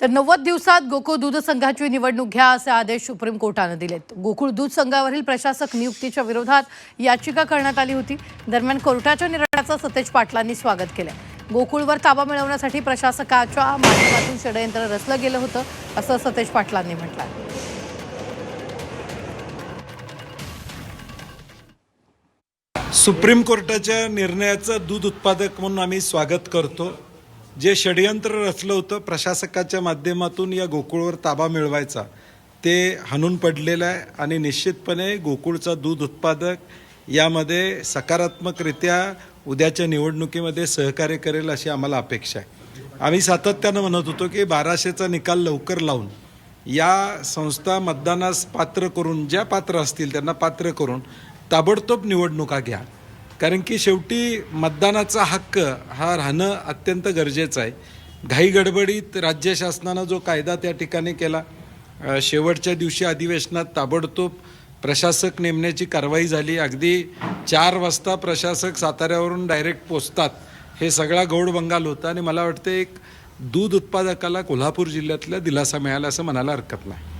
तर 90 दिवसात गोकुळ दूध संघाची निवडणूक घ्या असे आदेश सुप्रीम कोर्टाने दिलेत। गोकुळ दूध संघावरील प्रशासक नियुक्तीच्या विरोधात याचिका करण्यात आली होती। दरम्यान कोर्टाच्या निर्णयाचं सतेज पाटलांनी स्वागत केलं। गोकुळवर ताबा मिळवण्यासाठी प्रशासकाच्या माध्यमातून षडयंत्र रचलं गेलं होतं असं सतेज पाटलांनी म्हटलं। सुप्रीम कोर्टाच्या निर्णयाचं दूध उत्पादक म्हणून आम्ही स्वागत करतो। जे षडयंत्र रचलं होतं प्रशासकाच्या माध्यमातून या गोकुळवर ताबा मिळवायचा ते हाणून पडलेलं आहे आणि निश्चितपणे गोकुळचा दूध उत्पादक यामध्ये सकारात्मकरित्या उद्याच्या निवडणुकीमध्ये सहकार्य करेल अशी आम्हाला अपेक्षा आहे। आम्ही सातत्यानं म्हणत होतो की 1200चा निकाल लवकर लावून या संस्था मतदानास पात्र करून ज्या पात्र असतील त्यांना पात्र करून ताबडतोब निवडणुका घ्या, कारण की शेवटी मतदानाचा हक्क हा राहणं अत्यंत गरजेचं आहे। घाई गडबडीत राज्य शासनानं जो कायदा त्या ठिकाणी केला, शेवटच्या दिवशी अधिवेशनात ताबडतोब प्रशासक नेमण्याची कारवाई झाली। अगदी 4 वाजता प्रशासक साताऱ्यावरून डायरेक्ट पोचतात, हे सगळा गौड बंगाल होता आणि मला वाटतं एक दूध उत्पादकाला कोल्हापूर जिल्ह्यातला दिलासा मिळाला असं म्हणायला हरकत नाही।